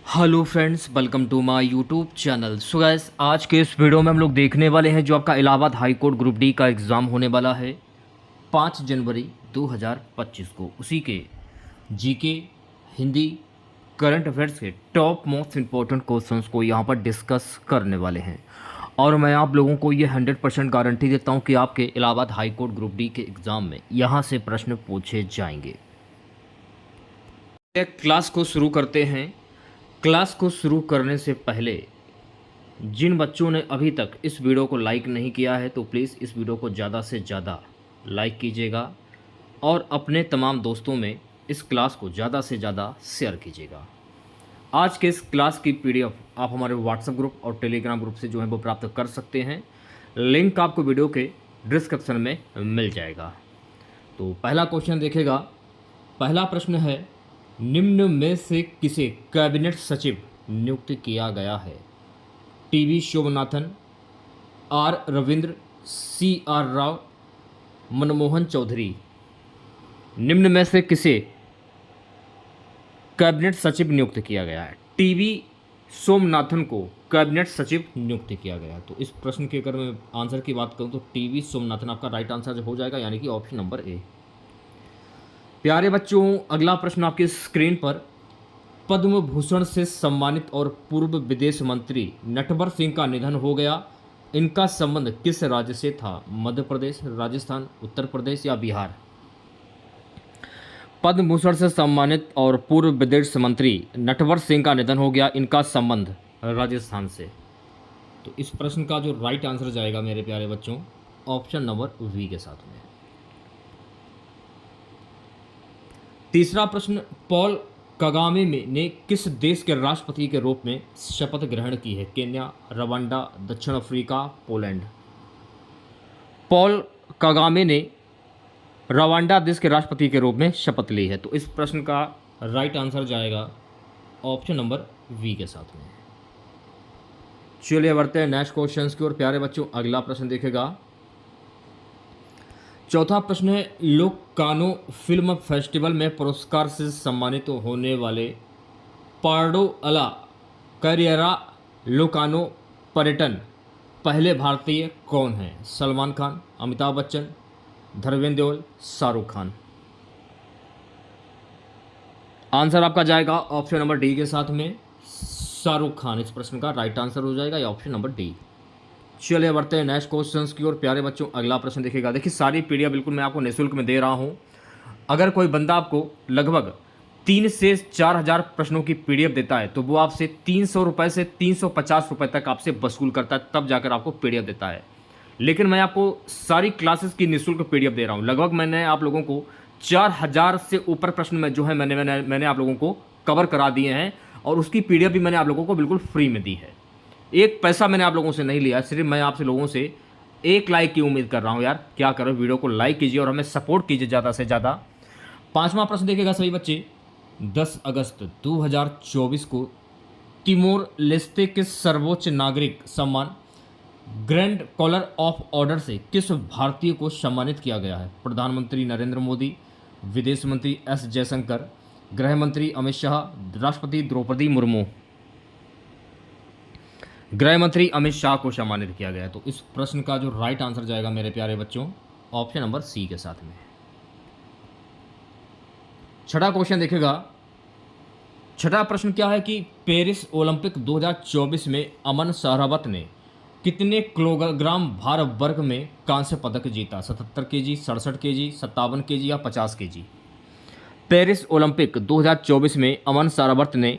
Hello friends, welcome to my YouTube channel. So guys, आज के इस वीडियो में हम लोग देखने वाले हैं जो आपका Allahabad high court group D का एग्ज़ाम होने वाला है 5 जनवरी 2025 को। उसी के जीके, हिंदी, करंट अफेयर्स के टॉप मोस्ट इम्पोर्टेंट क्वेश्चंस को यहाँ पर डिस्कस करने वाले हैं। और मैं आप लोगों को ये 100% गारंटी देता हूँ कि आपके Allahabad high court group D के एग्ज़ाम में यहाँ से प्रश्न पूछे जाएंगे। क्लास को शुरू करते हैं। क्लास को शुरू करने से पहले जिन बच्चों ने अभी तक इस वीडियो को लाइक नहीं किया है तो प्लीज़ इस वीडियो को ज़्यादा से ज़्यादा लाइक कीजिएगा और अपने तमाम दोस्तों में इस क्लास को ज़्यादा से ज़्यादा शेयर कीजिएगा। आज के इस क्लास की पीडीएफ आप हमारे व्हाट्सएप ग्रुप और टेलीग्राम ग्रुप से जो है वो प्राप्त कर सकते हैं। लिंक आपको वीडियो के डिस्क्रिप्शन में मिल जाएगा। तो पहला क्वेश्चन देखेगा। पहला प्रश्न है, निम्न में से किसे कैबिनेट सचिव नियुक्त किया गया है? TV Sobhanathan, R Ravindra, C R Rao, Manmohan Chaudhary. निम्न में से किसे कैबिनेट सचिव नियुक्त किया गया है? टीवी सोमनाथन को कैबिनेट सचिव नियुक्त किया गया। तो इस प्रश्न के अगर मैं आंसर की बात करूं तो टीवी सोमनाथन आपका राइट आंसर हो जाएगा, यानी कि ऑप्शन नंबर ए। प्यारे बच्चों, अगला प्रश्न आपकी स्क्रीन पर। पद्म भूषण से सम्मानित और पूर्व विदेश मंत्री नटवर सिंह का निधन हो गया। इनका संबंध किस राज्य से था? मध्य प्रदेश, राजस्थान, उत्तर प्रदेश या बिहार? पद्म भूषण से सम्मानित और पूर्व विदेश मंत्री नटवर सिंह का निधन हो गया। इनका संबंध राजस्थान से। तो इस प्रश्न का जो राइट आंसर जाएगा मेरे प्यारे बच्चों, ऑप्शन नंबर वी के साथ में। तीसरा प्रश्न, पॉल कगामे ने किस देश के राष्ट्रपति के रूप में शपथ ग्रहण की है? केन्या, रवांडा, दक्षिण अफ्रीका, पोलैंड। पॉल कगामे ने रवांडा देश के राष्ट्रपति के रूप में शपथ ली है। तो इस प्रश्न का राइट आंसर जाएगा ऑप्शन नंबर वी के साथ में। चलिए बढ़ते हैं नेक्स्ट क्वेश्चन की ओर। प्यारे बच्चों, अगला प्रश्न देखेगा। चौथा प्रश्न है, लोकानो फिल्म फेस्टिवल में पुरस्कार से सम्मानित होने वाले पार्डो अला करियरा लोकानो पर्यटन पहले भारतीय कौन है? सलमान खान, अमिताभ बच्चन, धर्मेंद्र देओल, शाहरुख खान। आंसर आपका जाएगा ऑप्शन नंबर डी के साथ में, शाहरुख खान। इस प्रश्न का राइट आंसर हो जाएगा या ऑप्शन नंबर डी। चलिए बढ़ते हैं नेक्स्ट क्वेश्चंस की ओर। प्यारे बच्चों, अगला प्रश्न देखिएगा। देखिए, सारी पीडीएफ बिल्कुल मैं आपको निःशुल्क में दे रहा हूं। अगर कोई बंदा आपको लगभग 3 से 4 हज़ार प्रश्नों की पीडीएफ देता है तो वो आपसे 300 रुपये से 350 रुपये तक आपसे वसूल करता है, तब जाकर आपको पीडीएफ देता है। लेकिन मैं आपको सारी क्लासेस की निःशुल्क पीडीएफ दे रहा हूँ। लगभग मैंने आप लोगों को 4000 से ऊपर प्रश्न में जो है मैंने आप लोगों को कवर करा दिए हैं, और उसकी पीडीएफ भी मैंने आप लोगों को बिल्कुल फ्री में दी है। एक पैसा मैंने आप लोगों से नहीं लिया, सिर्फ मैं आपसे लोगों से एक लाइक की उम्मीद कर रहा हूँ। यार क्या करो, वीडियो को लाइक कीजिए और हमें सपोर्ट कीजिए ज़्यादा से ज़्यादा। पांचवा प्रश्न देखिएगा सभी बच्चे। 10 अगस्त 2024 को तिमोर लेस्ते के सर्वोच्च नागरिक सम्मान ग्रैंड कॉलर ऑफ ऑर्डर से किस भारतीय को सम्मानित किया गया है? प्रधानमंत्री नरेंद्र मोदी, विदेश मंत्री एस जयशंकर, गृह मंत्री अमित शाह, राष्ट्रपति द्रौपदी मुर्मू। गृह मंत्री अमित शाह को सम्मानित किया गया है। तो इस प्रश्न का जो राइट आंसर जाएगा मेरे प्यारे बच्चों, ऑप्शन नंबर सी के साथ में। छठा क्वेश्चन देखेगा। छठा प्रश्न क्या है कि पेरिस ओलंपिक 2024 में अमन सहरावत ने कितने किलोग्राम भार वर्ग में कांस्य पदक जीता? 77 केजी, 67 केजी, 57 केजी या 50 केजी? पेरिस ओलंपिक 2024 में अमन सहरावत ने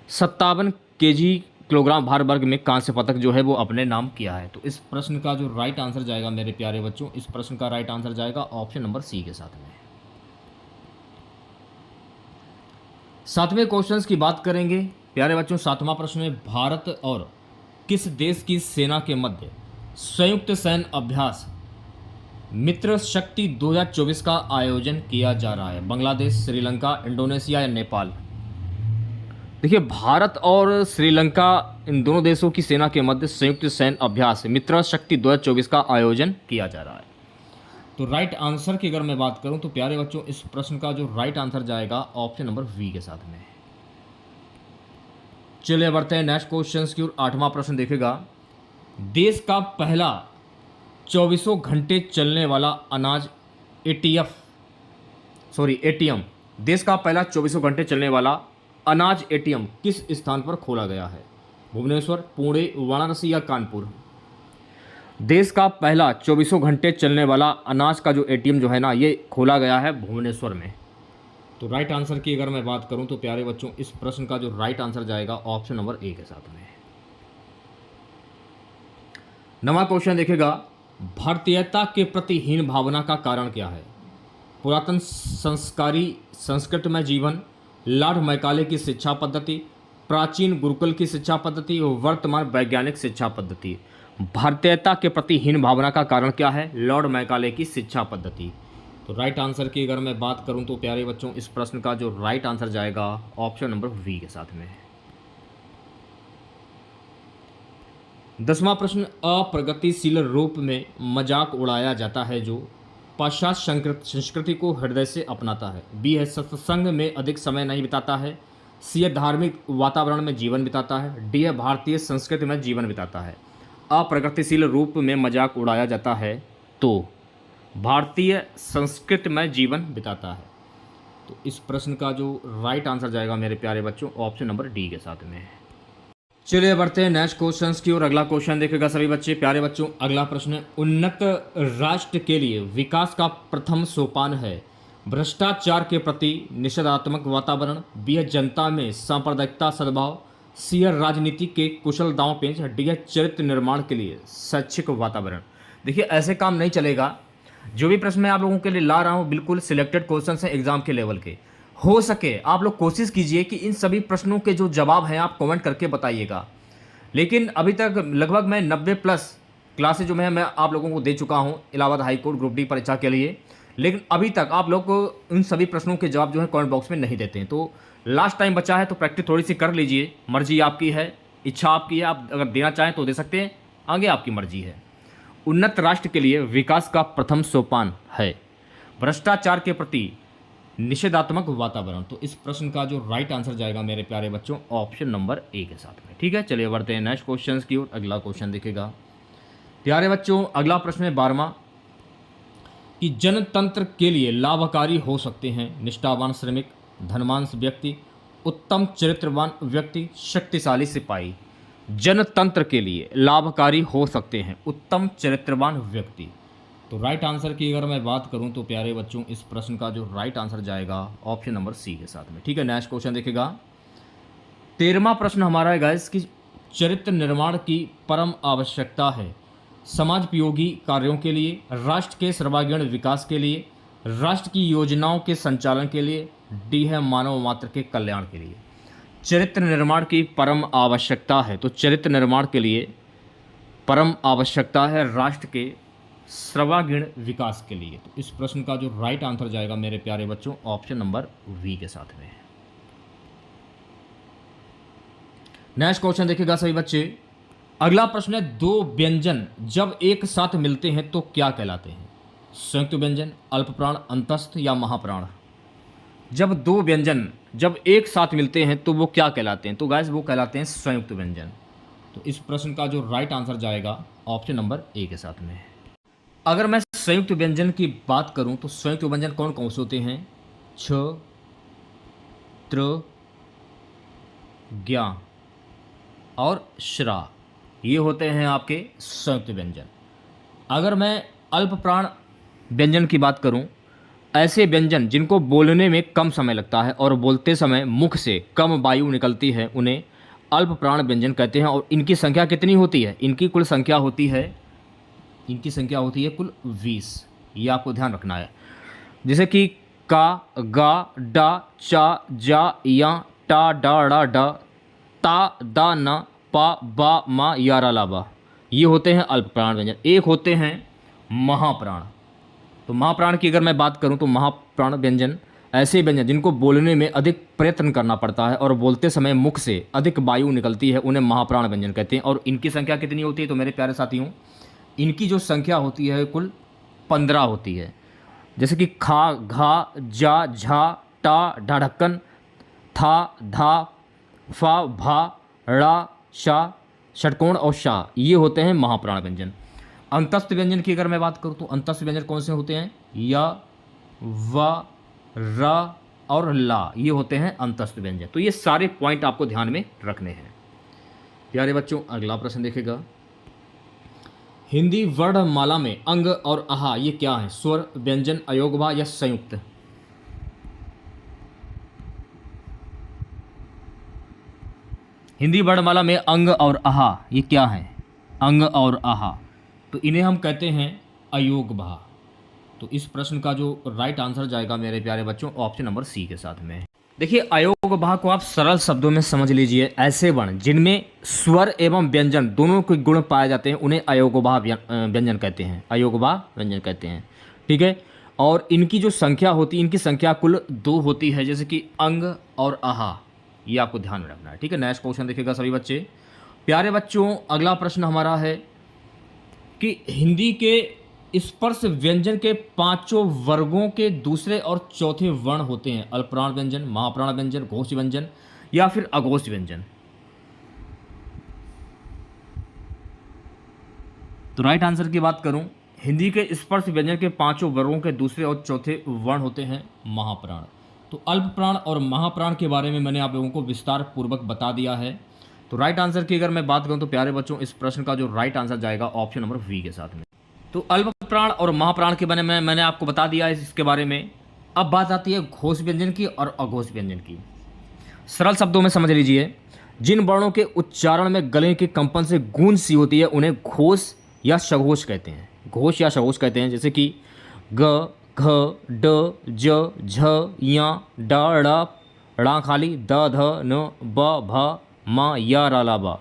57 केजी किलोग्राम भार वर्ग में कांस्य पदक जो है वो अपने नाम किया है। तो इस प्रश्न का जो राइट आंसर जाएगा मेरे प्यारे बच्चों, इस प्रश्न का राइट आंसर जाएगा ऑप्शन नंबर सी के साथ में। सातवें क्वेश्चंस की बात करेंगे प्यारे बच्चों। सातवां प्रश्न है, भारत और किस देश की सेना के मध्य संयुक्त सैन्य अभ्यास मित्र शक्ति 2024 का आयोजन किया जा रहा है? बांग्लादेश, श्रीलंका, इंडोनेशिया या नेपाल? देखिए, भारत और श्रीलंका, इन दोनों देशों की सेना के मध्य संयुक्त सैन्य अभ्यास मित्र शक्ति 2024 का आयोजन किया जा रहा है। तो राइट आंसर की अगर मैं बात करूं तो प्यारे बच्चों, इस प्रश्न का जो राइट आंसर जाएगा ऑप्शन नंबर वी के साथ में। चलिए बढ़ते हैं नेक्स्ट क्वेश्चन की ओर। 8वां प्रश्न देखेगा, देश का पहला 24 घंटे चलने वाला अनाज एटीएम, देश का पहला 24 घंटे चलने वाला अनाज एटीएम किस स्थान पर खोला गया है? भुवनेश्वर, पुणे, वाराणसी या कानपुर? देश का पहला 24 घंटे चलने वाला अनाज का जो एटीएम जो है ना, ये खोला गया है भुवनेश्वर में। तो राइट आंसर की अगर मैं बात करूं तो प्यारे बच्चों, इस प्रश्न का जो राइट आंसर जाएगा ऑप्शन नंबर ए के साथ में। 9वां क्वेश्चन देखेगा, भारतीयता के प्रति हीन भावना का कारण क्या है? पुरातन संस्कारी संस्कृतमय जीवन, लॉर्ड मैकाले की शिक्षा पद्धति, प्राचीन गुरुकुल की शिक्षा पद्धति और वर्तमान वैज्ञानिक शिक्षा पद्धति। भारतीयता के प्रति हीन भावना का कारण क्या है? लॉर्ड मैकाले की शिक्षा पद्धति। तो राइट आंसर की अगर मैं बात करूं तो प्यारे बच्चों, इस प्रश्न का जो राइट आंसर जाएगा ऑप्शन नंबर वी के साथ में। 10वां प्रश्न, अप्रगतिशील रूप में मजाक उड़ाया जाता है जो पाश्चात्य संस्कृति को हृदय से अपनाता है। बी है सत्संग में अधिक समय नहीं बिताता है, सी है धार्मिक वातावरण में जीवन बिताता है, डी है भारतीय संस्कृति में जीवन बिताता है। अप्रगतिशील रूप में मजाक उड़ाया जाता है तो भारतीय संस्कृति में जीवन बिताता है। तो इस प्रश्न का जो राइट आंसर जाएगा मेरे प्यारे बच्चों ऑप्शन नंबर डी के साथ में। चलिए बढ़ते हैं नेक्स्ट क्वेश्चन की ओर। अगला क्वेश्चन देखेगा सभी बच्चे। प्यारे बच्चों, अगला प्रश्न, उन्नत राष्ट्र के लिए विकास का प्रथम सोपान है भ्रष्टाचार के प्रति निषेधात्मक वातावरण, बी है जनता में सांप्रदायिकता सद्भाव, सी है राजनीति के कुशल दांवपेच, डी है चरित्र निर्माण के लिए शैक्षिक वातावरण। देखिए, ऐसे काम नहीं चलेगा। जो भी प्रश्न मैं आप लोगों के लिए ला रहा हूँ बिल्कुल सिलेक्टेड क्वेश्चन हैं एग्जाम के लेवल के। हो सके आप लोग कोशिश कीजिए कि इन सभी प्रश्नों के जो जवाब हैं आप कमेंट करके बताइएगा। लेकिन अभी तक लगभग मैं 90+ क्लासेज जो मैं आप लोगों को दे चुका हूं Allahabad high court group D परीक्षा के लिए, लेकिन अभी तक आप लोग को इन सभी प्रश्नों के जवाब जो है कमेंट बॉक्स में नहीं देते हैं। तो लास्ट टाइम बचा है तो प्रैक्टिस थोड़ी सी कर लीजिए। मर्जी आपकी है, इच्छा आपकी है, आप अगर देना चाहें तो दे सकते हैं, आगे आपकी मर्जी है। उन्नत राष्ट्र के लिए विकास का प्रथम सोपान है भ्रष्टाचार के प्रति निषेधात्मक वातावरण। तो इस प्रश्न का जो राइट आंसर जाएगा मेरे प्यारे बच्चों ऑप्शन नंबर ए के साथ में। ठीक है, चलिए बढ़ते हैं नेक्स्ट क्वेश्चन की ओर। अगला क्वेश्चन दिखेगा प्यारे बच्चों, अगला प्रश्न है 12वां कि जनतंत्र के लिए लाभकारी हो सकते हैं निष्ठावान श्रमिक, धनवान व्यक्ति, उत्तम चरित्रवान व्यक्ति, शक्तिशाली सिपाही। जनतंत्र के लिए लाभकारी हो सकते हैं उत्तम चरित्रवान व्यक्ति। तो राइट आंसर की अगर मैं बात करूं तो प्यारे बच्चों, इस प्रश्न का जो राइट आंसर जाएगा ऑप्शन नंबर सी के साथ में। ठीक है, नेक्स्ट क्वेश्चन देखेगा 13वां प्रश्न हमारा है गाइस कि चरित्र निर्माण की परम आवश्यकता है समाजोपयोगी कार्यों के लिए, राष्ट्र के सर्वांगीण विकास के लिए, राष्ट्र की योजनाओं के संचालन के लिए, डी है मानव मात्र के कल्याण के लिए। चरित्र निर्माण की परम आवश्यकता है, तो चरित्र निर्माण के लिए परम आवश्यकता है राष्ट्र के सर्वांगीण विकास के लिए। तो इस प्रश्न का जो राइट आंसर जाएगा मेरे प्यारे बच्चों ऑप्शन नंबर वी के साथ में। नेक्स्ट क्वेश्चन देखिएगा सभी बच्चे। अगला प्रश्न है, दो व्यंजन जब एक साथ मिलते हैं तो क्या कहलाते हैं? संयुक्त व्यंजन, अल्पप्राण, अंतस्थ या महाप्राण। जब दो व्यंजन जब एक साथ मिलते हैं तो वो क्या कहलाते हैं? तो गाइस वो कहलाते हैं संयुक्त व्यंजन। तो इस प्रश्न का जो राइट आंसर जाएगा ऑप्शन नंबर ए के साथ में। अगर मैं संयुक्त व्यंजन की बात करूं तो संयुक्त व्यंजन कौन कौन से होते हैं? छ, त्र, ज्ञा और श्रा, ये होते हैं आपके संयुक्त व्यंजन। अगर मैं अल्पप्राण व्यंजन की बात करूं, ऐसे व्यंजन जिनको बोलने में कम समय लगता है और बोलते समय मुख से कम वायु निकलती है, उन्हें अल्पप्राण व्यंजन कहते हैं। और इनकी संख्या कितनी होती है? इनकी कुल संख्या होती है कुल 20। ये आपको ध्यान रखना है। जैसे कि का, गा, डा, चा, जा, या, टा, डा, डा, डा, ता, दा, ना, पा, बा, मा, यारा, लाबा, ये होते हैं अल्पप्राण व्यंजन। एक होते हैं महाप्राण। तो महाप्राण की अगर मैं बात करूं तो महाप्राण व्यंजन ऐसे व्यंजन जिनको बोलने में अधिक प्रयत्न करना पड़ता है और बोलते समय मुख से अधिक वायु निकलती है, उन्हें महाप्राण व्यंजन कहते हैं। और इनकी संख्या कितनी होती है? तो मेरे प्यारे साथियों, इनकी जो संख्या होती है कुल 15 होती है। जैसे कि खा, घा, जा, झा, टा, ढाढक्कन, था, धा, फा, भा, ड़ा, शा, षटकोण और शा, ये होते हैं महाप्राण व्यंजन। अंतस्थ व्यंजन की अगर मैं बात करूँ तो अंतस्थ व्यंजन कौन से होते हैं? या, व, र और ला, ये होते हैं अंतस्थ व्यंजन। तो ये सारे पॉइंट आपको ध्यान में रखने हैं। प्यारे बच्चों, अगला प्रश्न देखेगा, हिंदी वर्णमाला में अंग और आहा ये क्या है? स्वर, व्यंजन, अयोगवा या संयुक्त? हिंदी वर्णमाला में अंग और आहा ये क्या है? अंग और आहा, तो इन्हें हम कहते हैं अयोगवा। तो इस प्रश्न का जो राइट आंसर जाएगा मेरे प्यारे बच्चों ऑप्शन नंबर सी के साथ में। देखिए, अयोगवा को आप सरल शब्दों में समझ लीजिए, ऐसे वर्ण जिनमें स्वर एवं व्यंजन दोनों के गुण पाए जाते हैं उन्हें अयोगवा व्यंजन कहते हैं, अयोगवा व्यंजन कहते हैं। ठीक है, और इनकी जो संख्या होती है, इनकी संख्या कुल 2 होती है, जैसे कि अंग और आहा, ये आपको ध्यान में रखना है। ठीक है, नेक्स्ट क्वेश्चन देखिएगा सभी बच्चे। प्यारे बच्चों, अगला प्रश्न हमारा है कि हिंदी के स्पर्श व्यंजन के 5 वर्गों के दूसरे और चौथे वर्ण होते हैं अल्पप्राण व्यंजन, महाप्राण व्यंजन, घोष व्यंजन या फिर अघोष व्यंजन। तो राइट आंसर की बात करूं, हिंदी के स्पर्श व्यंजन के 5 वर्गों के दूसरे और चौथे वर्ण होते हैं महाप्राण। तो अल्पप्राण और महाप्राण के बारे में मैंने आप लोगों को विस्तार पूर्वक बता दिया है। तो राइट आंसर की अगर मैं बात करूं तो प्यारे बच्चों इस प्रश्न का जो राइट आंसर जाएगा ऑप्शन नंबर वी के साथ में। तो अल्पप्राण और महाप्राण के बारे में मैंने आपको बता दिया है इसके बारे में। अब बात आती है घोष व्यंजन की और अघोष व्यंजन की। सरल शब्दों में समझ लीजिए, जिन वर्णों के उच्चारण में गले के कंपन से गूंज सी होती है उन्हें घोष या सघोष कहते हैं, घोष या सघोष कहते हैं। जैसे कि ग, घ, ड, ज, झ, या, ड, ड़, ड़ा खाली, द, ध, न, ब, भ, म, या, रा, ला, बा।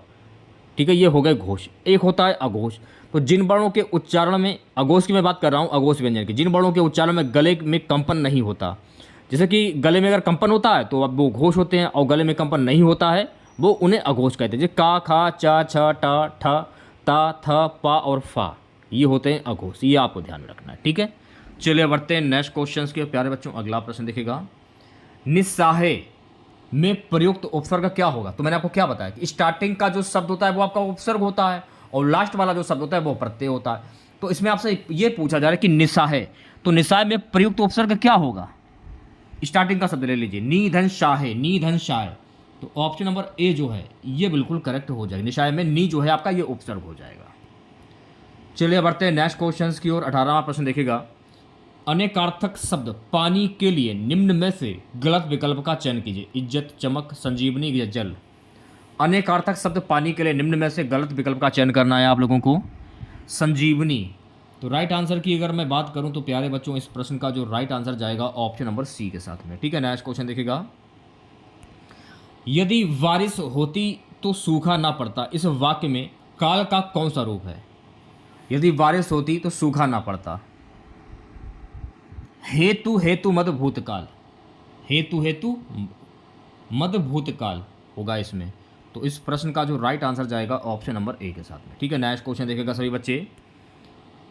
ठीक है, ये हो गए घोष। एक होता है अघोष। तो जिन वर्णों के उच्चारण में, अघोष की मैं बात कर रहा हूँ, अघोष व्यंजन की, जिन वर्णों के उच्चारण में गले में कंपन नहीं होता, जैसे कि गले में अगर कंपन होता है तो अब वो घोष होते हैं, और गले में कंपन नहीं होता है वो उन्हें अघोष कहते हैं। जैसे का, खा, चा, छ, टा, ठ, ता, थ, पा और फा, ये होते हैं अघोष। ये आपको ध्यान में रखना है। ठीक है, चलिए बढ़ते हैं नेक्स्ट क्वेश्चन के। प्यारे बच्चों, अगला प्रश्न देखेगा, निस्साहे में प्रयुक्त उपसर्ग क्या होगा? तो मैंने आपको क्या बताया कि स्टार्टिंग का जो शब्द होता है वो आपका उपसर्ग होता है, और लास्ट वाला जो शब्द होता है वो प्रत्यय होता है। तो इसमें आपसे ये पूछा जा रहा है कि निस्साहे, तो निस्साहे में प्रयुक्त उपसर्ग क्या होगा? स्टार्टिंग का शब्द ले लीजिए, नी धन शाहे, नी धन शाहे। तो ऑप्शन नंबर ए जो है ये बिल्कुल करेक्ट हो जाएगा। निशाय में नी जो है आपका ये उपसर्ग हो जाएगा। चलिए बढ़ते हैं नेक्स्ट क्वेश्चन की ओर। 18वां प्रश्न देखेगा, अनेकार्थक शब्द पानी के लिए निम्न में से गलत विकल्प का चयन कीजिए। इज्जत, चमक, संजीवनी या जल। अनेकार्थक शब्द पानी के लिए निम्न में से गलत विकल्प का चयन करना है आप लोगों को। संजीवनी। तो राइट आंसर की अगर मैं बात करूं तो प्यारे बच्चों इस प्रश्न का जो राइट आंसर जाएगा ऑप्शन नंबर सी के साथ में। ठीक है, नेक्स्ट क्वेश्चन देखेगा, यदि बारिश होती तो सूखा ना पड़ता, इस वाक्य में काल का कौन सा रूप है? यदि बारिश होती तो सूखा ना पड़ता। हेतु, हेतु मद भूतकाल, हेतु हेतु मद भूतकाल होगा इसमें। तो इस प्रश्न का जो राइट आंसर जाएगा ऑप्शन नंबर ए के साथ में। ठीक है, नेक्स्ट क्वेश्चन देखेगा सभी बच्चे,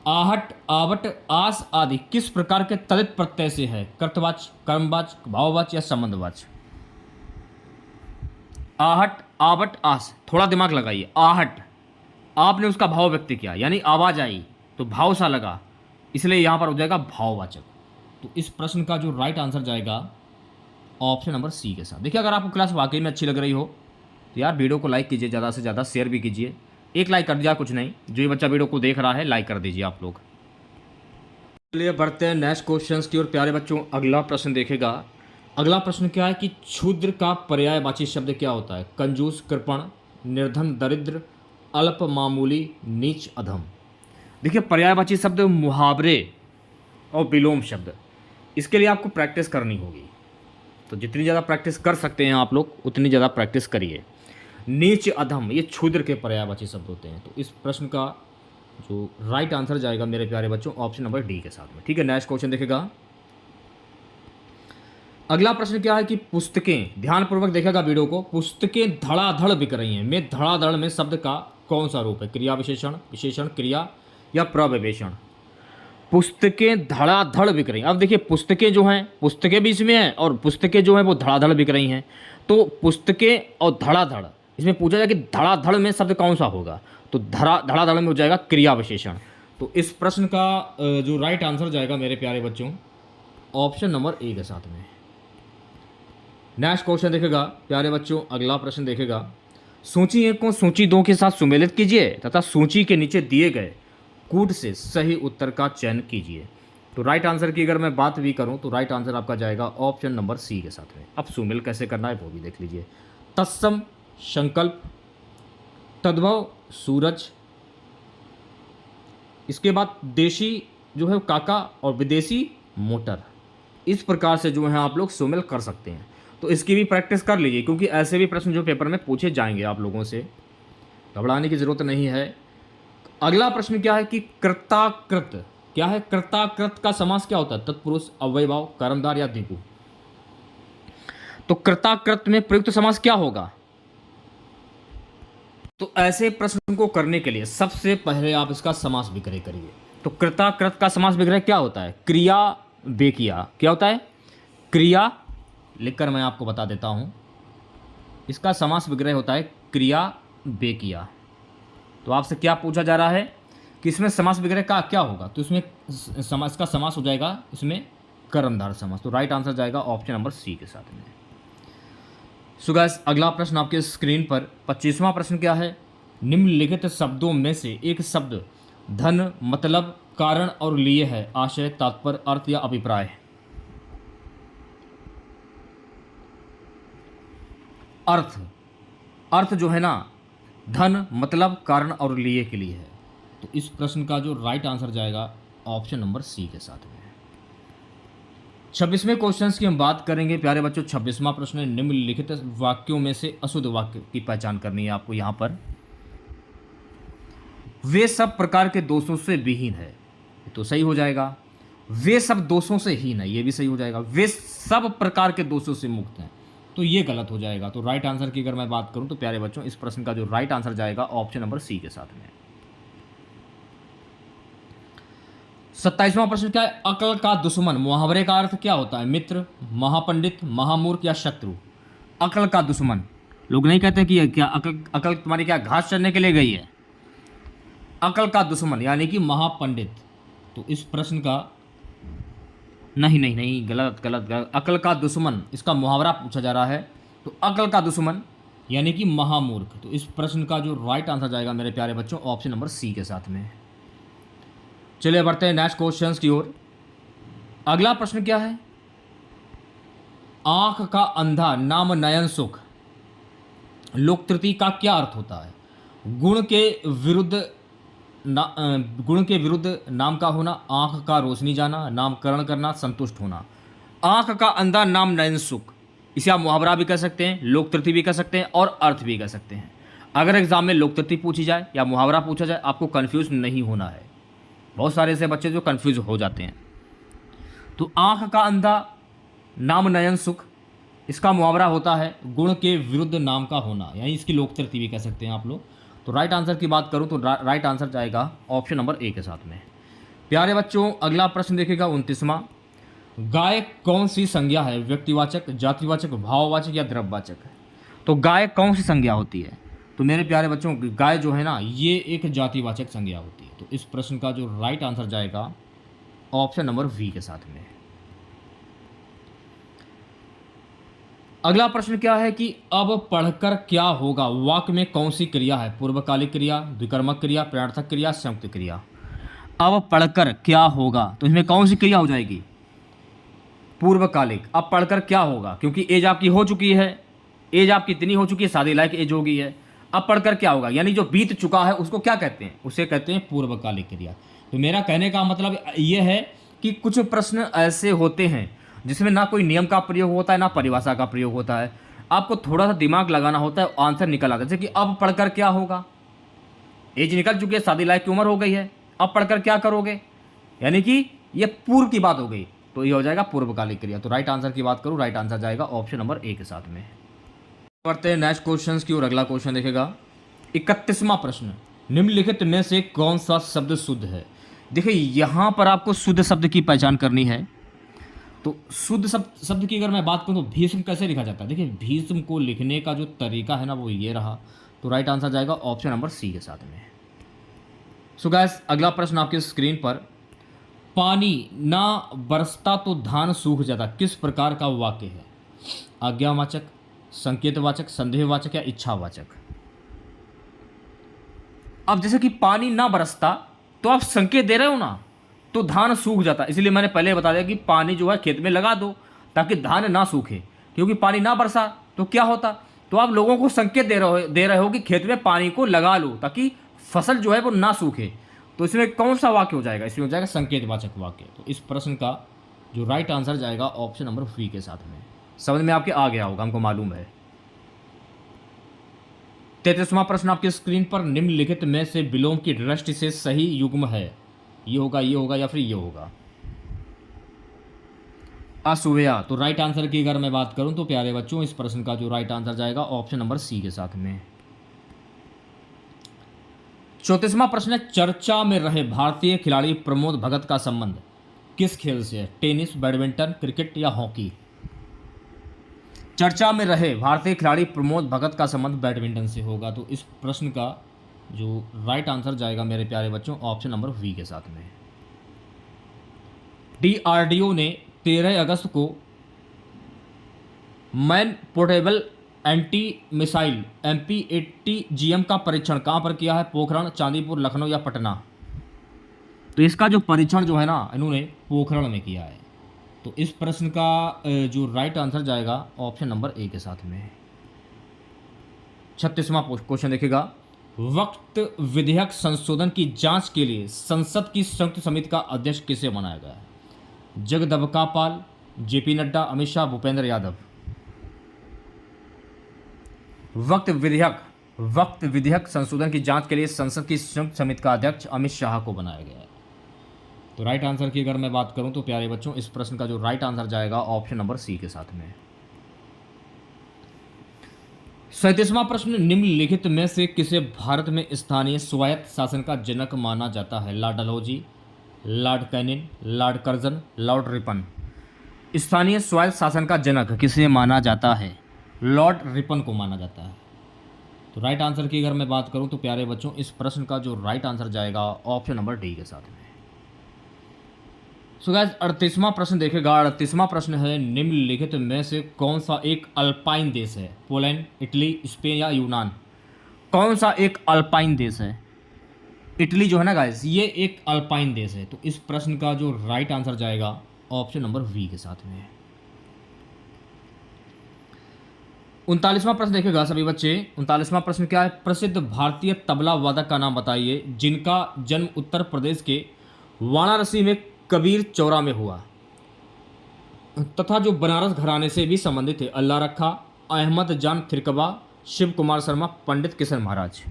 आहट, आवट, आस आदि किस प्रकार के तदित प्रत्यय से है? कर्तवाच्य, कर्मवाच्य, भाववाच्य या संबंधवाच्य? आहट, आवट, आस, थोड़ा दिमाग लगाइए। आहट, आपने उसका भाव व्यक्त किया यानी आवाज आई तो भाव सा लगा, इसलिए यहां पर हो जाएगा भाववाचक। तो इस प्रश्न का जो राइट आंसर जाएगा ऑप्शन नंबर सी के साथ। देखिए, अगर आपको क्लास वाकई में अच्छी लग रही हो तो यार वीडियो को लाइक कीजिए, ज़्यादा से ज़्यादा शेयर भी कीजिए। एक लाइक कर दिया कुछ नहीं, जो ये बच्चा वीडियो को देख रहा है लाइक कर दीजिए आप लोग। चलिए बढ़ते हैं नेक्स्ट क्वेश्चन की ओर। प्यारे बच्चों, अगला प्रश्न देखेगा। अगला प्रश्न क्या है कि क्षुद्र का पर्यायवाची शब्द क्या होता है? कंजूस, कृपण, निर्धन, दरिद्र, अल्प, मामूली, नीच, अधम। देखिए, पर्यायवाची शब्द मुहावरे और विलोम शब्द, इसके लिए आपको प्रैक्टिस करनी होगी। तो जितनी ज़्यादा प्रैक्टिस कर सकते हैं आप लोग उतनी ज़्यादा प्रैक्टिस करिए। नीच, अधम, ये क्षुद्र के पर्यायवाची शब्द होते हैं। तो इस प्रश्न का जो राइट आंसर जाएगा मेरे प्यारे बच्चों ऑप्शन नंबर डी के साथ में। ठीक है, नेक्स्ट क्वेश्चन देखेगा। अगला प्रश्न क्या है कि पुस्तकें, ध्यानपूर्वक देखेगा वीडियो को, पुस्तकें धड़ाधड़ बिक रही हैं में धड़ाधड़ में शब्द का कौन सा रूप है? क्रिया विशेषण, विशेषण, क्रिया या प्रविशेषण? पुस्तकें धड़ाधड़ बिक रही हैं। अब देखिए, पुस्तकें जो हैं, पुस्तकें भी इसमें हैं और पुस्तकें जो हैं वो धड़ाधड़ बिक रही हैं। तो पुस्तकें और धड़ाधड़ इसमें पूछा जाए कि धड़ाधड़ में शब्द कौन सा होगा, तो धड़ाधड़ में हो जाएगा क्रिया विशेषण। तो इस प्रश्न का जो राइट आंसर जाएगा मेरे प्यारे बच्चों ऑप्शन नंबर ए के साथ में। नेक्स्ट क्वेश्चन देखेगा प्यारे बच्चों, अगला प्रश्न देखेगा, सूची 1 को सूची 2 के साथ सुमेलित कीजिए तथा सूची के नीचे दिए गए कूट से सही उत्तर का चयन कीजिए। तो राइट आंसर की अगर मैं बात भी करूं तो राइट आंसर आपका जाएगा ऑप्शन नंबर सी के साथ में। अब सुमेल कैसे करना है वो भी देख लीजिए। तत्सम संकल्प, तद्भव सूरज, इसके बाद देशी जो है काका और विदेशी मोटर। इस प्रकार से जो है आप लोग सुमेल कर सकते हैं। तो इसकी भी प्रैक्टिस कर लीजिए क्योंकि ऐसे भी प्रश्न जो पेपर में पूछे जाएंगे आप लोगों से, घबराने की ज़रूरत नहीं है। अगला प्रश्न क्या है कि कृताकृत क्या है? कृताकृत का समास क्या होता है? तत्पुरुष, अव्ययभाव, कर्मधार या द्विगु। तो कृताकृत में प्रयुक्त समास क्या होगा? तो ऐसे प्रश्न को करने के लिए सबसे पहले आप इसका समास विग्रह करिए। तो कृताकृत का समास विग्रह क्या होता है? क्रिया बेकिया। क्या होता है? क्रिया, लिखकर मैं आपको बता देता हूं, इसका समास विग्रह होता है क्रिया बेकिया। तो आपसे क्या पूछा जा रहा है कि इसमें समास विग्रह का क्या होगा? तो इसमें समास का समास हो जाएगा इसमें कर्मधार समास। तो राइट आंसर जाएगा ऑप्शन नंबर सी के साथ में। सो गाइस, अगला प्रश्न आपके स्क्रीन पर 25वां प्रश्न क्या है? निम्नलिखित शब्दों में से एक शब्द धन, मतलब, कारण और लिए है। आशय, तात्पर्य, अर्थ या अभिप्राय। अर्थ जो है ना, धन, मतलब, कारण और लिए के लिए है। तो इस प्रश्न का जो राइट आंसर जाएगा ऑप्शन नंबर सी के साथ में। 26वें क्वेश्चन की हम बात करेंगे प्यारे बच्चों। 26वां प्रश्न है, निम्नलिखित वाक्यों में से अशुद्ध वाक्य की पहचान करनी है आपको। यहां पर वे सब प्रकार के दोषों से विहीन है, तो सही हो जाएगा। वे सब दोषों से हीन है, ये भी सही हो जाएगा। वे सब प्रकार के दोषों से मुक्त हैं, तो ये गलत हो जाएगा। तो राइट आंसर की अगर मैं बात करूं तो प्यारे बच्चों इस प्रश्न का जो राइट आंसर जाएगा ऑप्शन नंबर सी के साथ में। 27वां प्रश्न क्या है? अकल का दुश्मन मुहावरे का अर्थ क्या होता है? मित्र, महापंडित, महामूर्ख या शत्रु। अकल का दुश्मन, लोग नहीं कहते कि क्या अकल तुम्हारी क्या घास चरने के लिए गई है। अकल का दुश्मन यानी कि महापंडित। तो इस प्रश्न का नहीं, गलत। अकल का दुश्मन इसका मुहावरा पूछा जा रहा है। तो अकल का दुश्मन यानी कि महामूर्ख। तो इस प्रश्न का जो राइट आंसर जाएगा मेरे प्यारे बच्चों ऑप्शन नंबर सी के साथ में। चलिए बढ़ते हैं नेक्स्ट क्वेश्चंस की ओर। अगला प्रश्न क्या है? आंख का अंधा नाम नयन सुख, लोक तृतीय का क्या अर्थ होता है? गुण के विरुद्ध नाम का होना, आंख का रोशनी जाना, नामकरण करना, संतुष्ट होना। आंख का अंधा नाम नयन सुख, इसे आप मुहावरा भी कह सकते हैं, लोक तृतीय भी कह सकते हैं और अर्थ भी कह सकते हैं। अगर एग्जाम में लोक तृतीय पूछी जाए या मुहावरा पूछा जाए, आपको कंफ्यूज नहीं होना है। बहुत सारे ऐसे बच्चे जो कंफ्यूज हो जाते हैं। तो आंख का अंधा नाम नयन सुख, इसका मुहावरा होता है गुण के विरुद्ध नाम का होना, यानी इसकी लोक तृतीय भी कह सकते हैं आप लोग। तो राइट आंसर की बात करूं तो राइट आंसर जाएगा ऑप्शन नंबर ए के साथ में। प्यारे बच्चों अगला प्रश्न देखेगा 29वां। गाय कौन सी संज्ञा है? व्यक्तिवाचक, जातिवाचक, भाववाचक या द्रव्यवाचक। तो गाय कौन सी संज्ञा होती है? तो मेरे प्यारे बच्चों गाय जो है ना, ये एक जातिवाचक संज्ञा होती है। तो इस प्रश्न का जो राइट आंसर जाएगा ऑप्शन नंबर वी के साथ में। अगला प्रश्न क्या है कि अब पढ़कर क्या होगा? वाक्य में कौन सी क्रिया है? पूर्वकालिक क्रिया, द्विकर्मक क्रिया, प्रणार्थक क्रिया, संयुक्त क्रिया। अब पढ़कर क्या होगा, तो इसमें कौन सी क्रिया हो जाएगी? पूर्वकालिक। अब पढ़कर क्या होगा, क्योंकि एज आपकी हो चुकी है, एज आपकी इतनी हो चुकी है, शादी लायक एज हो गई है। अब पढ़कर क्या होगा, यानी जो बीत चुका है उसको क्या कहते हैं? उसे कहते हैं पूर्वकालिक क्रिया। तो मेरा कहने का मतलब यह है कि कुछ प्रश्न ऐसे होते हैं जिसमें ना कोई नियम का प्रयोग होता है ना परिभाषा का प्रयोग होता है। आपको थोड़ा सा दिमाग लगाना होता है, आंसर निकल आता है। जैसे कि अब पढ़कर क्या होगा, एज निकल चुकी है, शादी लायक की उम्र हो गई है, अब पढ़कर क्या करोगे, यानी कि ये पूर्व की बात हो गई। तो ये हो जाएगा पूर्वकालिक क्रिया। तो राइट आंसर की बात करूँ, राइट आंसर जाएगा ऑप्शन नंबर ए के साथ में। बढ़ते हैं नेक्स्ट क्वेश्चन की और अगला क्वेश्चन देखेगा 31वां प्रश्न। निम्नलिखित में से कौन सा शब्द शुद्ध है? देखिए यहाँ पर आपको शुद्ध शब्द की पहचान करनी है। तो शुद्ध शब्द की अगर मैं बात करूँ तो भीष्म कैसे लिखा जाता है, देखिए भीष्म को लिखने का जो तरीका है ना वो ये रहा। तो राइट आंसर जाएगा ऑप्शन नंबर सी के साथ में। सो गाइस अगला प्रश्न आपके स्क्रीन पर, पानी ना बरसता तो धान सूख जाता, किस प्रकार का वाक्य है? आज्ञावाचक, संकेतवाचक, संदेहवाचक या इच्छावाचक? अब जैसे कि पानी ना बरसता तो आप संकेत दे रहे हो ना, तो धान सूख जाता, इसलिए मैंने पहले बता दिया कि पानी जो है खेत में लगा दो ताकि धान ना सूखे, क्योंकि पानी ना बरसा तो क्या होता, तो आप लोगों को संकेत दे रहे हो कि खेत में पानी को लगा लो ताकि फसल जो है वो ना सूखे। तो इसमें कौन सा वाक्य हो जाएगा? इसमें हो जाएगा संकेतवाचक वाक्य। तो इस प्रश्न का जो राइट आंसर जाएगा ऑप्शन नंबर बी के साथ में। समझ में आपके आ गया होगा, हमको मालूम है। 33वां प्रश्न आपके स्क्रीन पर, निम्नलिखित में से विलोम की दृष्टि से सही युग्म है? ये होगा या फिर ये होगा? असुवेया। तो राइट आंसर की अगर मैं बात करूं तो प्यारे बच्चों इस प्रश्न का जो राइट आंसर जाएगा ऑप्शन नंबर सी के साथ में। 34वां प्रश्न है, चर्चा में रहे भारतीय खिलाड़ी प्रमोद भगत का संबंध किस खेल से है? टेनिस, बैडमिंटन, क्रिकेट या हॉकी? चर्चा में रहे भारतीय खिलाड़ी प्रमोद भगत का संबंध बैडमिंटन से होगा। तो इस प्रश्न का जो राइट आंसर जाएगा मेरे प्यारे बच्चों ऑप्शन नंबर वी के साथ में। DRDO ने 13 अगस्त को man portable anti missile MP-80GM का परीक्षण कहां पर किया है? पोखरण, चांदीपुर, लखनऊ या पटना? तो इसका जो परीक्षण जो है ना इन्होंने पोखरण में किया है। तो इस प्रश्न का जो राइट आंसर जाएगा ऑप्शन नंबर ए के साथ में। 36वां क्वेश्चन देखिएगा, वक्त विधेयक संशोधन की जांच के लिए संसद की संयुक्त समिति का अध्यक्ष किसे बनाया गया है? जगदम्बिका पाल, JP नड्डा, अमित शाह, भूपेंद्र यादव? वक्त विधेयक संशोधन की जांच के लिए संसद की संयुक्त समिति का अध्यक्ष अमित शाह को बनाया गया है। तो राइट आंसर की अगर मैं बात करूं तो प्यारे बच्चों इस प्रश्न का जो राइट आंसर जाएगा ऑप्शन नंबर सी के साथ में। 37वां प्रश्न, निम्नलिखित में से किसे भारत में स्थानीय स्वायत्त शासन का जनक माना जाता है? Lord Dalhousie, lord Canning, lord Curzon, lord Ripon? स्थानीय स्वायत्त शासन का जनक किसे माना जाता है? लॉर्ड रिपन को माना जाता है। तो राइट आंसर की अगर मैं बात करूं तो प्यारे बच्चों इस प्रश्न का जो राइट आंसर जाएगा ऑप्शन नंबर डी के साथ में। सो गाइस 38वां प्रश्न देखेगा। 38वां प्रश्न है, निम्नलिखित में से कौन सा एक अल्पाइन देश है? पोलैंड, इटली, स्पेन या यूनान? कौन सा एक अल्पाइन देश है? इटली जो है ना गाइस ये एक अल्पाइन देश है। तो इस प्रश्न का जो राइट आंसर जाएगा ऑप्शन नंबर वी के साथ में। 39वां प्रश्न देखेगा सभी बच्चे। 39वां प्रश्न क्या है? प्रसिद्ध भारतीय तबला वादक का नाम बताइए जिनका जन्म उत्तर प्रदेश के वाराणसी में कबीर चौरा में हुआ तथा जो बनारस घराने से भी संबंधित थे। अल्लाह रखा, अहमद जान थिरकबा, शिव कुमार शर्मा, पंडित किशन महाराज?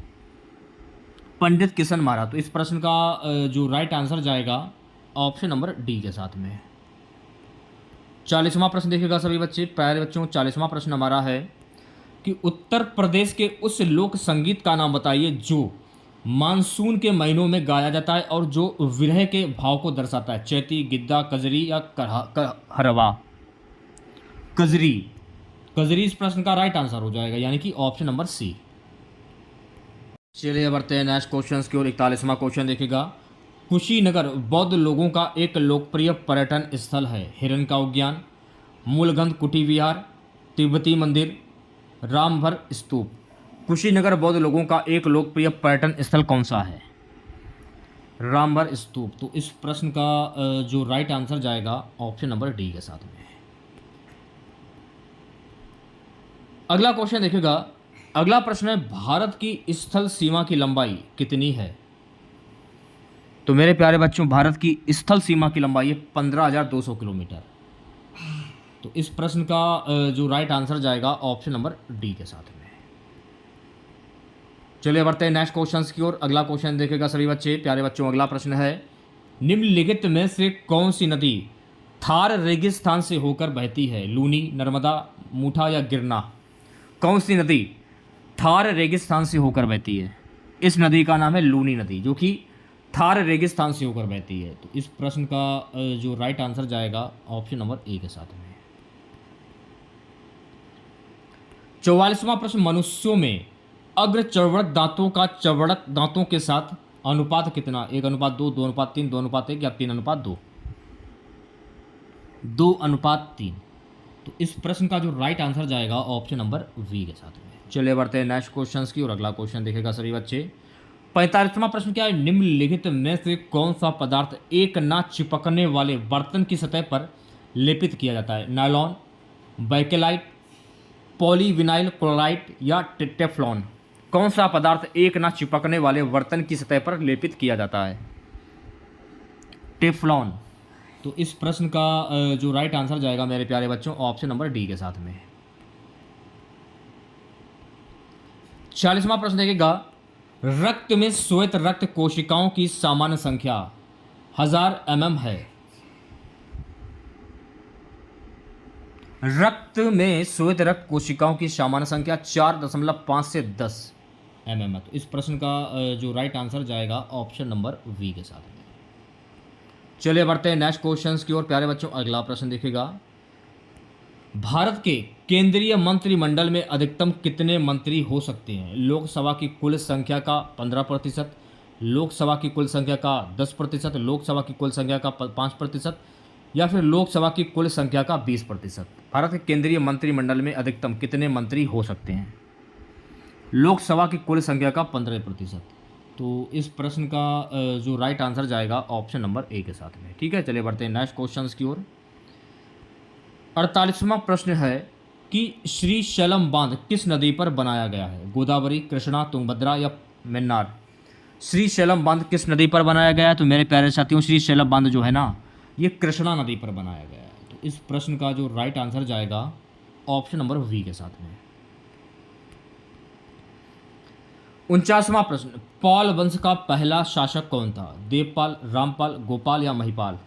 पंडित किशन महाराज। तो इस प्रश्न का जो राइट आंसर जाएगा ऑप्शन नंबर डी के साथ में। 40वां प्रश्न देखिएगा सभी बच्चे, प्यारे बच्चों। 40वां प्रश्न हमारा है कि उत्तर प्रदेश के उस लोक संगीत का नाम बताइए जो मानसून के महीनों में गाया जाता है और जो विरह के भाव को दर्शाता है। चैती, गिद्दा, कजरी या हरवा? कजरी। कजरी इस प्रश्न का राइट आंसर हो जाएगा, यानी कि ऑप्शन नंबर सी। चलिए बढ़ते हैं नेक्स्ट क्वेश्चन की ओर। 41वां क्वेश्चन देखिएगा। कुशीनगर बौद्ध लोगों का एक लोकप्रिय पर्यटन स्थल है। हिरन का उद्यान, मूलगंध कुटी विहार, तिब्बती मंदिर, रामभर स्तूप? कुशीनगर बौद्ध लोगों का एक लोकप्रिय पर्यटन स्थल कौन सा है? रामभर स्तूप। तो इस प्रश्न का जो राइट आंसर जाएगा ऑप्शन नंबर डी के साथ में। अगला क्वेश्चन देखिएगा। अगला प्रश्न है, भारत की स्थल सीमा की लंबाई कितनी है? तो मेरे प्यारे बच्चों भारत की स्थल सीमा की लंबाई है 15,200 किलोमीटर। तो इस प्रश्न का जो राइट आंसर जाएगा ऑप्शन नंबर डी के साथ में। चलिए बढ़ते हैं नेक्स्ट क्वेश्चन की ओर। अगला क्वेश्चन देखेगा सभी बच्चे, प्यारे बच्चों। अगला प्रश्न है, निम्नलिखित में से कौन सी नदी थार रेगिस्तान से होकर बहती है? लूनी, नर्मदा, मूठा या गिरना? कौन सी नदी थार रेगिस्तान से होकर बहती है? इस नदी का नाम है लूनी नदी, जो कि थार रेगिस्तान से होकर बहती है। तो इस प्रश्न का जो राइट आंसर जाएगा ऑप्शन नंबर ए के साथ में। 44वां प्रश्न, मनुष्यों में अग्र चर्वणक दांतों का चर्वणक दांतों के साथ अनुपात कितना? 1:2, 2:3, 2:1 या 3:2? 2:3। तो इस प्रश्न का जो राइट आंसर जाएगा ऑप्शन नंबर वी के साथ में। चलिए बढ़ते हैं नेक्स्ट क्वेश्चन की और अगला क्वेश्चन देखेगा सभी बच्चे। 45वां प्रश्न क्या है? निम्नलिखित में से कौन सा पदार्थ एक ना चिपकने वाले बर्तन की सतह पर लेपित किया जाता है? नायलॉन, बैकेलाइट, पॉलीविनाइल क्लोराइड या टेफ्लॉन? कौन सा पदार्थ एक ना चिपकने वाले बर्तन की सतह पर लेपित किया जाता है? टेफ्लॉन। तो इस प्रश्न का जो राइट आंसर जाएगा मेरे प्यारे बच्चों ऑप्शन नंबर डी के साथ में। 46वां प्रश्न देखेगा, रक्त में श्वेत रक्त कोशिकाओं की सामान्य संख्या 1000 mm है। रक्त में श्वेत रक्त कोशिकाओं की सामान्य संख्या 4.5 से 10 mm है। तो इस प्रश्न का जो राइट आंसर जाएगा ऑप्शन नंबर वी के साथ में। चलिए बढ़ते हैं नेक्स्ट क्वेश्चंस की ओर प्यारे बच्चों। अगला प्रश्न देखिएगा, भारत के केंद्रीय मंत्रिमंडल में अधिकतम कितने मंत्री हो सकते हैं? लोकसभा की कुल संख्या का 15%, लोकसभा की कुल संख्या का 10%, लोकसभा की कुल संख्या का 5% या फिर लोकसभा की कुल संख्या का 20%? भारत के केंद्रीय मंत्रिमंडल में अधिकतम कितने मंत्री हो सकते हैं? लोकसभा की कुल संख्या का 15%। तो इस प्रश्न का जो राइट आंसर जाएगा ऑप्शन नंबर ए के साथ में। ठीक है, चलिए बढ़ते हैं नेक्स्ट क्वेश्चंस की ओर। 48वां प्रश्न है कि श्री शैलम बांध किस नदी पर बनाया गया है? गोदावरी, कृष्णा, तुंगभद्रा या मेन्नार? श्री शैलम बांध किस नदी पर बनाया गया है? तो मेरे प्यारे साथियों, श्री शैलम बांध जो है ना, ये कृष्णा नदी पर बनाया गया है। तो इस प्रश्न का जो राइट आंसर जाएगा ऑप्शन नंबर वी के साथ में। 49वां प्रश्न, पाल वंश का पहला शासक कौन था? देवपाल, रामपाल, गोपाल या महिपाल?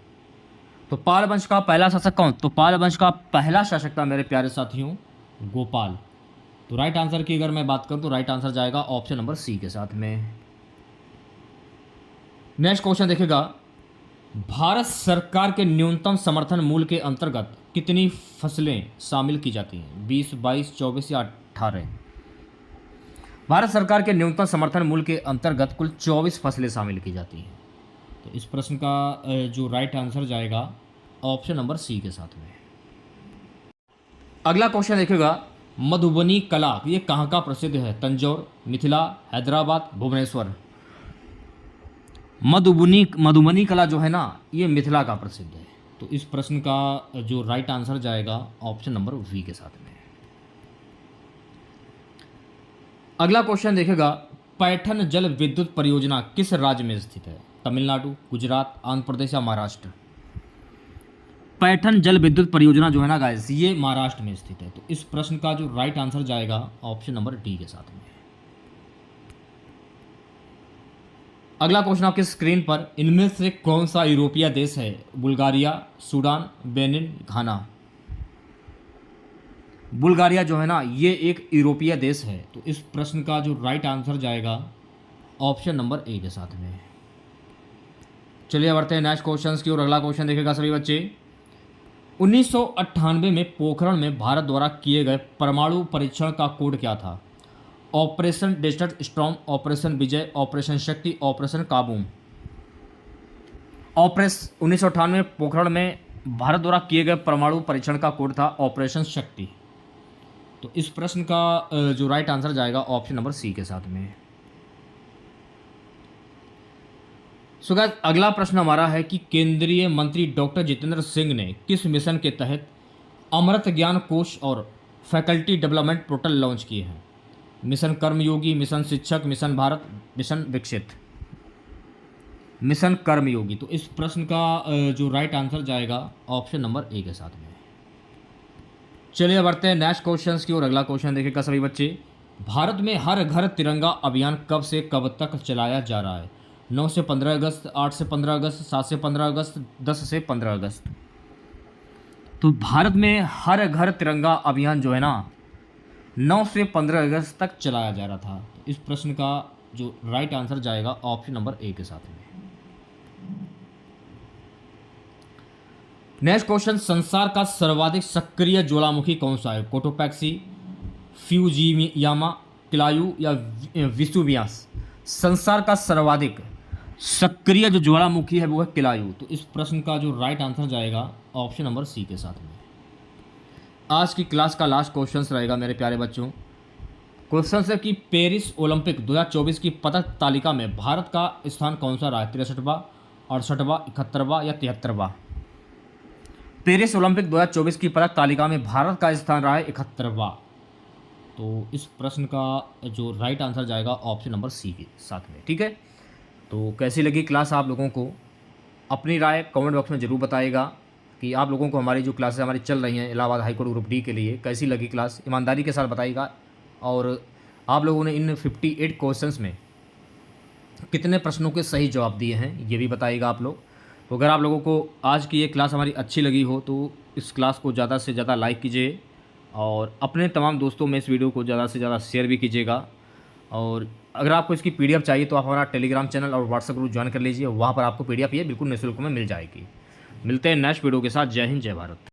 तो पाल वंश का पहला शासक कौन? तो पाल वंश का पहला शासक था मेरे प्यारे साथियों गोपाल। तो राइट आंसर की अगर मैं बात करूं तो राइट आंसर जाएगा ऑप्शन नंबर सी के साथ में। नेक्स्ट क्वेश्चन देखेगा, भारत सरकार के न्यूनतम समर्थन मूल्य के अंतर्गत कितनी फसलें शामिल की जाती हैं? 20, 22, 24 या 18? भारत सरकार के न्यूनतम समर्थन मूल्य के अंतर्गत कुल 24 फसलें शामिल की जाती हैं। तो इस प्रश्न का जो राइट आंसर जाएगा ऑप्शन नंबर सी के साथ में। अगला क्वेश्चन देखेगा, मधुबनी कला ये कहाँ का प्रसिद्ध है? तंजौर, मिथिला, हैदराबाद, भुवनेश्वर? मधुबनी कला जो है ना, ये मिथिला का प्रसिद्ध है। तो इस प्रश्न का जो राइट आंसर जाएगा ऑप्शन नंबर वी के साथ में। अगला क्वेश्चन देखेगा, पैठन जल विद्युत परियोजना किस राज्य में स्थित है? तमिलनाडु, गुजरात, आंध्र प्रदेश या महाराष्ट्र? पैठन जल विद्युत परियोजना जो है ना गाइस, ये महाराष्ट्र में स्थित है। तो इस प्रश्न का जो राइट आंसर जाएगा ऑप्शन नंबर डी के साथ में। अगला क्वेश्चन आपके स्क्रीन पर, इनमें से कौन सा यूरोपीय देश है? बुल्गारिया, सूडान, बेनिन, घाना? बुल्गारिया जो है ना, ये एक यूरोपीय देश है। तो इस प्रश्न का जो राइट आंसर जाएगा ऑप्शन नंबर ए के साथ में। चलिए बढ़ते हैं नेक्स्ट क्वेश्चंस की और अगला क्वेश्चन देखेगा सभी बच्चे। 1998 में पोखरण में भारत द्वारा किए गए परमाणु परीक्षण का कोड क्या था? ऑपरेशन डेजर्ट स्टॉर्म, ऑपरेशन विजय, ऑपरेशन शक्ति, ऑपरेशन काबूम? 1998 में पोखरण में भारत द्वारा किए गए परमाणु परीक्षण का कोड था ऑपरेशन शक्ति। तो इस प्रश्न का जो राइट आंसर जाएगा ऑप्शन नंबर सी के साथ में। सो गाइस, अगला प्रश्न हमारा है कि केंद्रीय मंत्री डॉक्टर जितेंद्र सिंह ने किस मिशन के तहत अमृत ज्ञान कोष और फैकल्टी डेवलपमेंट पोर्टल लॉन्च किए हैं? मिशन कर्मयोगी, मिशन शिक्षक, मिशन भारत, मिशन विकसित? मिशन कर्मयोगी। तो इस प्रश्न का जो राइट आंसर जाएगा ऑप्शन नंबर ए के साथ में। चलिए बढ़ते हैं नेक्स्ट क्वेश्चंस की और अगला क्वेश्चन देखिएगा सभी बच्चे। भारत में हर घर तिरंगा अभियान कब से कब तक चलाया जा रहा है? 9 से 15 अगस्त, 8 से 15 अगस्त, 7 से 15 अगस्त, 10 से 15 अगस्त? तो भारत में हर घर तिरंगा अभियान जो है ना, 9 से 15 अगस्त तक चलाया जा रहा था। तो इस प्रश्न का जो राइट आंसर जाएगा ऑप्शन नंबर ए के साथ में। नेक्स्ट क्वेश्चन, संसार का सर्वाधिक सक्रिय ज्वालामुखी कौन सा है? कोटोपैक्सी, फ्यूजीयामा, किलायू या विसुवियास? संसार का सर्वाधिक सक्रिय जो ज्वालामुखी है वो है किलायू। तो इस प्रश्न का जो राइट आंसर जाएगा ऑप्शन नंबर सी के साथ में। आज की क्लास का लास्ट क्वेश्चन रहेगा मेरे प्यारे बच्चों। क्वेश्चन है कि पेरिस ओलंपिक 2024 की पदक तालिका में भारत का स्थान कौन सा रहा है? 63वां, 68वां, 71वां या 73वां? पेरिस ओलंपिक 2024 की पदक तालिका में भारत का स्थान रहा है 71वां। तो इस प्रश्न का जो राइट आंसर जाएगा ऑप्शन नंबर सी के साथ में। ठीक है, तो कैसी लगी क्लास आप लोगों को? अपनी राय कमेंट बॉक्स में ज़रूर बताइएगा कि आप लोगों को हमारी जो क्लासेस हमारी चल रही हैं इलाहाबाद हाईकोर्ट ग्रुप डी के लिए कैसी लगी क्लास, ईमानदारी के साथ बताइएगा। और आप लोगों ने इन 58 क्वेश्चंस में कितने प्रश्नों के सही जवाब दिए हैं ये भी बताइएगा आप लोग। तो अगर आप लोगों को आज की ये क्लास हमारी अच्छी लगी हो तो इस क्लास को ज़्यादा से ज़्यादा लाइक कीजिए और अपने तमाम दोस्तों में इस वीडियो को ज़्यादा से ज़्यादा शेयर भी कीजिएगा। और अगर आपको इसकी PDF चाहिए तो आप हमारा टेलीग्राम चैनल और व्हाट्सएप ग्रुप ज्वाइन कर लीजिए, वहाँ पर आपको PDF ये बिल्कुल निःशुल्क में मिल जाएगी। मिलते हैं नेक्स्ट वीडियो के साथ। जय हिंद, जय भारत।